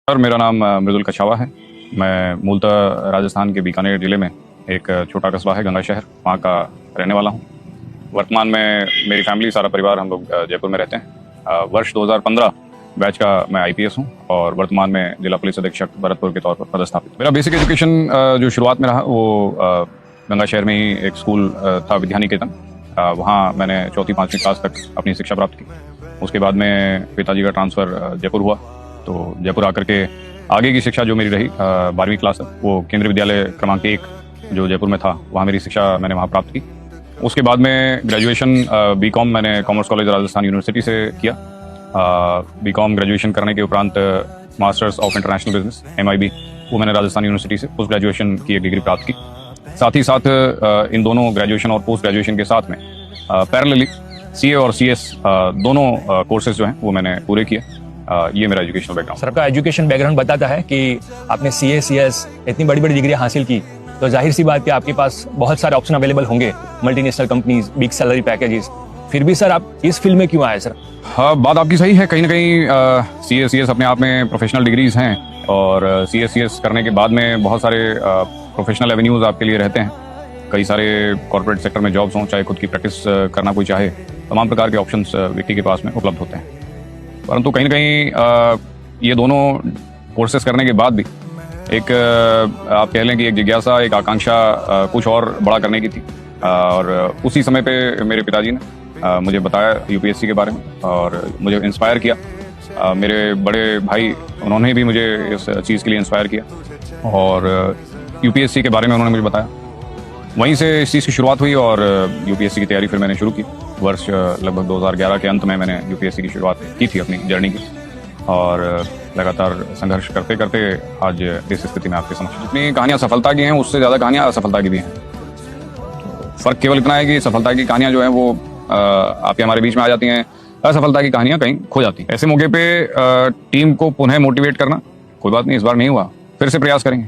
Sir मेरा नाम मृदुल कछावा है। मैं मूलतः राजस्थान के बीकानेर ज़िले में एक छोटा कस्बा है गंगा शहर, वहाँ का रहने वाला हूँ। वर्तमान में मेरी फैमिली, सारा परिवार हम लोग जयपुर में रहते हैं। वर्ष 2015 बैच का मैं आईपीएस हूँ और वर्तमान में जिला पुलिस अधीक्षक भरतपुर के तौर पर पदस्थापित। मेरा बेसिक एजुकेशन जो शुरुआत में रहा वो गंगा शहर में ही एक स्कूल था, विद्या निकेतन। वहाँ मैंने 4वीं-5वीं क्लास तक अपनी शिक्षा प्राप्त की। उसके बाद में पिताजी का ट्रांसफ़र जयपुर हुआ, तो जयपुर आकर के आगे की शिक्षा जो मेरी रही 12वीं क्लास तक वो केंद्रीय विद्यालय क्रमांक 1 जो जयपुर में था, वहाँ मेरी शिक्षा मैंने वहाँ प्राप्त की। उसके बाद में ग्रेजुएशन बीकॉम मैंने कॉमर्स कॉलेज राजस्थान यूनिवर्सिटी से किया। बीकॉम ग्रेजुएशन करने के उपरांत masters of international business MIB वो मैंने राजस्थान यूनिवर्सिटी से पोस्ट ग्रेजुएशन की एक डिग्री प्राप्त की। साथ ही साथ इन दोनों ग्रेजुएशन और पोस्ट ग्रेजुएशन के साथ में पैरेलली CA और CS दोनों कोर्सेज जो हैं वो मैंने पूरे किए। ये मेरा एजुकेशनल बैकग्राउंड। सर, आपका एजुकेशन बैकग्राउंड बताता है कि आपने CA CS इतनी बड़ी बड़ी डिग्री हासिल की, तो जाहिर सी बात कि आपके पास बहुत सारे ऑप्शन अवेलेबल होंगे, multinational companies, big salary packages. फिर भी सर आप इस फील्ड में क्यों आए सर? हाँ, बात आपकी सही है। कहीं ना कहीं CA CS अपने आप में प्रोफेशनल डिग्रीज हैं और CA CS करने के बाद में बहुत सारे प्रोफेशनल एवेन्यूज़ आपके लिए रहते हैं। कई सारे कॉर्पोरेट सेक्टर में जॉब्स हों, चाहे खुद की प्रैक्टिस करना कोई चाहे, तमाम प्रकार के ऑप्शंस व्यक्ति के पास में उपलब्ध होते हैं। परंतु कहीं ना कहीं ये दोनों कोर्सेज करने के बाद भी एक आप कह लें कि एक जिज्ञासा, एक आकांक्षा कुछ और बड़ा करने की थी। और उसी समय पे मेरे पिताजी ने मुझे बताया UPSC के बारे में और मुझे इंस्पायर किया। मेरे बड़े भाई, उन्होंने भी मुझे इस चीज़ के लिए इंस्पायर किया और UPSC के बारे में उन्होंने मुझे बताया। वहीं से इस चीज़ की शुरुआत हुई और UPSC की तैयारी फिर मैंने शुरू की। वर्ष लगभग 2011 के अंत में मैंने UPSC की शुरुआत की थी अपनी जर्नी की और लगातार संघर्ष करते करते आज इस स्थिति में आपके समक्ष। जितनी कहानियाँ सफलता की हैं उससे ज़्यादा कहानियाँ असफलता की भी हैं। फ़र्क केवल इतना है कि सफलता की कहानियाँ जो हैं वो आपके हमारे बीच में आ जाती हैं, असफलता की कहानियाँ कहीं खो जाती हैं। ऐसे मौके पे टीम को पुनः मोटिवेट करना, कोई बात नहीं, इस बार नहीं हुआ, फिर से प्रयास करेंगे।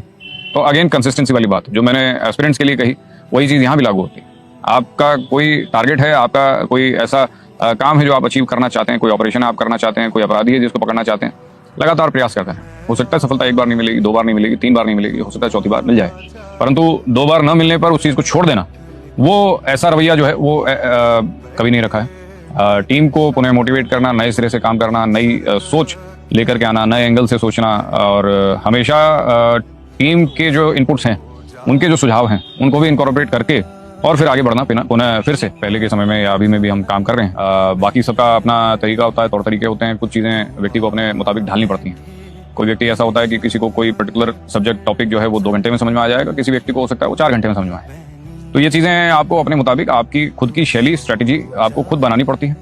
तो अगेन कंसिस्टेंसी वाली बात जो मैंने एस्पिरेंट्स के लिए कही, वही चीज़ यहाँ भी लागू होती है। आपका कोई टारगेट है, आपका कोई ऐसा काम है जो आप अचीव करना चाहते हैं, कोई ऑपरेशन आप करना चाहते हैं, कोई अपराधी है जिसको पकड़ना चाहते हैं, लगातार प्रयास करते हैं। हो सकता है सफलता एक बार नहीं मिलेगी, 2 बार नहीं मिलेगी, 3 बार नहीं मिलेगी, हो सकता है 4थी बार मिल जाए, परंतु 2 बार न मिलने पर उस चीज़ को छोड़ देना, वो ऐसा रवैया जो है वो कभी नहीं रखा है। टीम को पुनः मोटिवेट करना, नए सिरे से काम करना, नई सोच लेकर के आना, नए एंगल से सोचना और हमेशा टीम के जो इनपुट्स हैं, उनके जो सुझाव हैं, उनको भी इनकॉर्पोरेट करके और फिर आगे बढ़ना पुनः फिर से पहले के समय में या अभी में भी हम काम कर रहे हैं। बाकी सबका अपना तरीका होता है, तौर तरीके होते हैं। कुछ चीज़ें व्यक्ति को अपने मुताबिक ढालनी पड़ती हैं। कोई व्यक्ति ऐसा होता है कि किसी को कोई पर्टिकुलर सब्जेक्ट टॉपिक जो है वो 2 घंटे में समझ में आ जाएगा, किसी व्यक्ति को हो सकता है वो 4 घंटे में समझ में आए। तो ये चीज़ें आपको अपने मुताबिक आपकी खुद की शैली, स्ट्रैटेजी आपको खुद बनानी पड़ती है।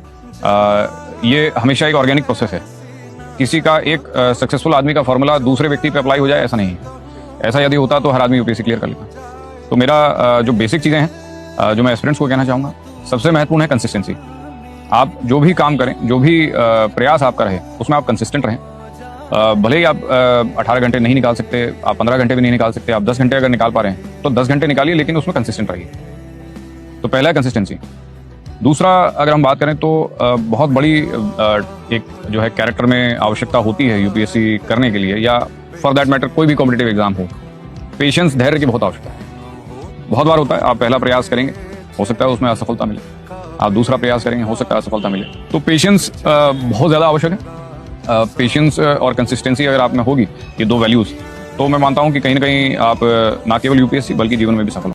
ये हमेशा एक ऑर्गेनिक प्रोसेस है। किसी का एक सक्सेसफुल आदमी का फॉर्मूला दूसरे व्यक्ति पर अप्लाई हो जाए, ऐसा नहीं है। ऐसा यदि होता तो हर आदमी UPSC क्लियर कर लेता। तो मेरा जो बेसिक चीज़ें हैं जो मैं एस्पिरेंट्स को कहना चाहूँगा, सबसे महत्वपूर्ण है कंसिस्टेंसी। आप जो भी काम करें, जो भी प्रयास आपका रहे, उसमें आप कंसिस्टेंट रहें। भले ही आप 18 घंटे नहीं निकाल सकते, आप 15 घंटे भी नहीं निकाल सकते, आप 10 घंटे अगर निकाल पा रहे हैं तो 10 घंटे निकालिए, लेकिन उसमें कंसिस्टेंट रहिए। तो पहला है कंसिस्टेंसी। दूसरा, अगर हम बात करें तो बहुत बड़ी एक जो है कैरेक्टर में आवश्यकता होती है UPSC करने के लिए, या फॉर दैट मैटर कोई भी कॉम्पिटिटिव एग्जाम हो, पेशेंस, धैर्य की बहुत आवश्यकता है। बहुत बार होता है आप पहला प्रयास करेंगे, हो सकता है उसमें असफलता मिले, आप दूसरा प्रयास करेंगे, हो सकता है असफलता मिले। तो पेशेंस बहुत ज़्यादा आवश्यक है। पेशेंस और कंसिस्टेंसी अगर आप में होगी, ये 2 वैल्यूज़, तो मैं मानता हूँ कि कहीं ना कहीं आप ना केवल UPSC बल्कि जीवन में भी सफल